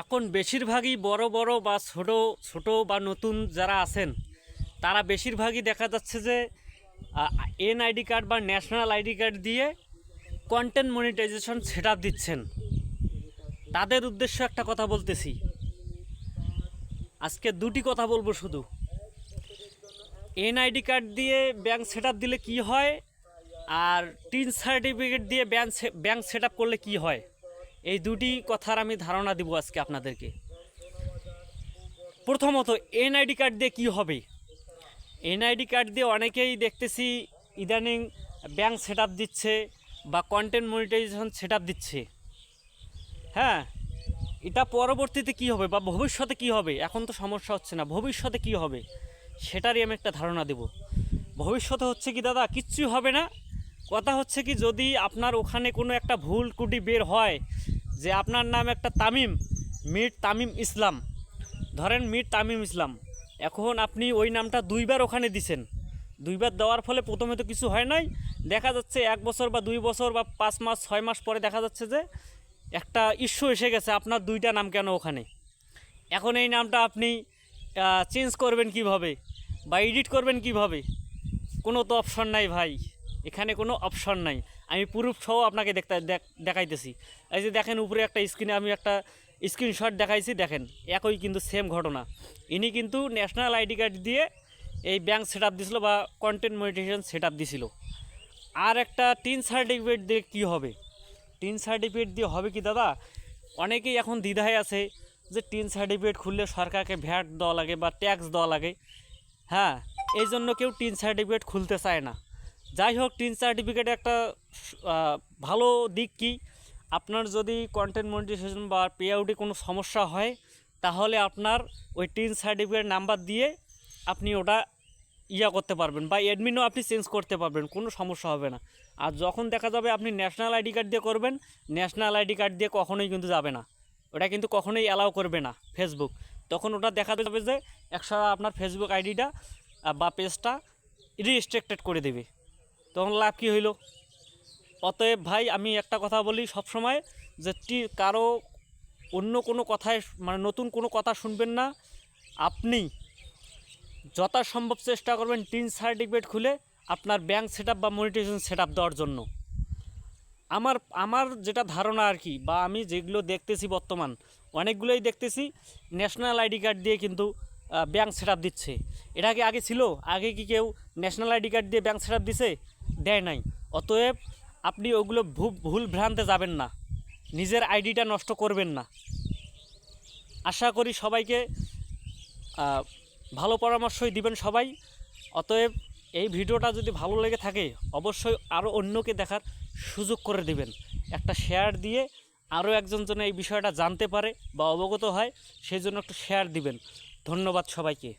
এখন বেশিরভাগই বড় বড় বা ছোট ছোট বা নতুন যারা আছেন তারা বেশিরভাগই দেখা যাচ্ছে যে এনআইডি কার্ড বা ন্যাশনাল আইডি কার্ড দিয়ে কন্টেন্ট মনিটাইজেশন সেট আপ দিচ্ছেন। তাদের উদ্দেশ্য একটা কথা বলতেছি, আজকে দুটি কথা বলবো শুধু। এনআইডি কার্ড দিয়ে ব্যাংক সেট আপ দিলে কী হয়, আর টিন সার্টিফিকেট দিয়ে ব্যাংক সেট আপ করলে কী হয়, এই দুটি কথার আমি ধারণা দিব আজকে আপনাদেরকে। প্রথমত, এনআইডি কার্ড দিয়ে কী হবে। এনআইডি কার্ড দিয়ে অনেকেই দেখতেছি ইদানিং ব্যাংক সেট আপ দিচ্ছে বা কন্টেন্ট মনিটাইজেশন সেট আপ দিচ্ছে। হ্যাঁ, এটা পরবর্তীতে কী হবে বা ভবিষ্যতে কী হবে, এখন তো সমস্যা হচ্ছে না, ভবিষ্যতে কী হবে সেটারই আমি একটা ধারণা দেব। ভবিষ্যতে হচ্ছে কি দাদা, কিচ্ছুই হবে না। কথা হচ্ছে কি, যদি আপনার ওখানে কোনো একটা ভুল ত্রুটি বের হয় যে আপনার নাম একটা মীর তামিম ইসলাম, ধরেন মীর তামিম ইসলাম, এখন আপনি ওই নামটা দুইবার ওখানে দিছেন। দুইবার দেওয়ার ফলে প্রথমে তো কিছু হয় নাই, দেখা যাচ্ছে 1 বছর বা 2 বছর বা 5 মাস 6 মাস পরে দেখা যাচ্ছে যে একটা ইস্যু এসে গেছে আপনার দুইটা নাম কেন ওখানে। এখন এই নামটা আপনি চেঞ্জ করবেন কিভাবে বা এডিট করবেন কিভাবে? কোনো তো অপশন নাই ভাই, এখানে কোনো অপশন নাই। আমি প্রুফ সহ আপনাকে দেখাইতেছি। এই যে দেখেন উপরে একটা স্ক্রিনে আমি একটা স্ক্রিনশট দেখাইছি, দেখেন একই কিন্তু সেম ঘটনা। ইনি কিন্তু ন্যাশনাল আইডি কার্ড দিয়ে এই ব্যাংক সেট আপ দিয়েছিল বা কন্টেন্ট মনিটাইজেশন সেট আপ দিয়েছিল। আর একটা টিন সার্টিফিকেট দিয়ে কী হবে? টিন সার্টিফিকেট দিয়ে হবে কি দাদা, অনেকেই এখন দ্বিধায় আছে যে টিন সার্টিফিকেট খুললে সরকারকে ভ্যাট দেওয়া লাগে বা ট্যাক্স দেওয়া লাগে। হ্যাঁ, এই জন্য কেউ টিন সার্টিফিকেট খুলতে চায় না। যাই হোক, টিন সার্টিফিকেট একটা ভালো দিক কি, আপনার যদি কন্টেন্ট মনিটাইজেশন বা পে আউটে কোনো সমস্যা হয় তাহলে আপনার ওই টিন সার্টিফিকেট নাম্বার দিয়ে আপনি ওটা করতে পারবেন বা অ্যাডমিনও আপনি চেঞ্জ করতে পারবেন, কোনো সমস্যা হবে না। আর যখন দেখা যাবে আপনি ন্যাশনাল আইডি কার্ড দিয়ে করবেন, ন্যাশনাল আইডি কার্ড দিয়ে কখনোই কিন্তু যাবে না, ওটা কিন্তু কখনোই অ্যালাউ করবে না ফেসবুক। তখন ওটা দেখা যাবে যে আপনার ফেসবুক আইডিটা বা পেজটা রিস্ট্রিক্টেড করে দেবে, তখন লাভ কী হইল? অতএব ভাই, আমি একটা কথা বলি সবসময়, যে কারো অন্য কোনো কথায় মানে নতুন কোনো কথা শুনবেন না। আপনি যথাসম্ভব চেষ্টা করবেন টিন সার্টিফিকেট খুলে আপনার ব্যাংক সেট আপ বা মনিটাইজেশন সেট আপ দেওয়ার জন্য। আমার আমার যেটা ধারণা আর কি, বা আমি যেগুলো দেখতেছি বর্তমান অনেকগুলোই দেখতেছি ন্যাশনাল আইডি কার্ড দিয়ে কিন্তু ব্যাংক সেট আপ দিচ্ছে। এটা কি আগে ছিল? আগে কি কেউ ন্যাশনাল আইডি কার্ড দিয়ে ব্যাংক সেট আপ দিছে? দেয় নাই। অতএব আপনি ওগুলো ভুল ভ্রান্তে যাবেন না, নিজের আইডিটা নষ্ট করবেন না। আশা করি সবাইকে ভালো পরামর্শই দিবেন সবাই। অতএব এই ভিডিওটা যদি ভালো লেগে থাকে অবশ্যই আরও অন্যকে দেখার সুযোগ করে দিবেন, একটা শেয়ার দিয়ে আরও একজন যেন এই বিষয়টা জানতে পারে বা অবগত হয়, সেই জন্য একটু শেয়ার দিবেন। ধন্যবাদ সবাইকে।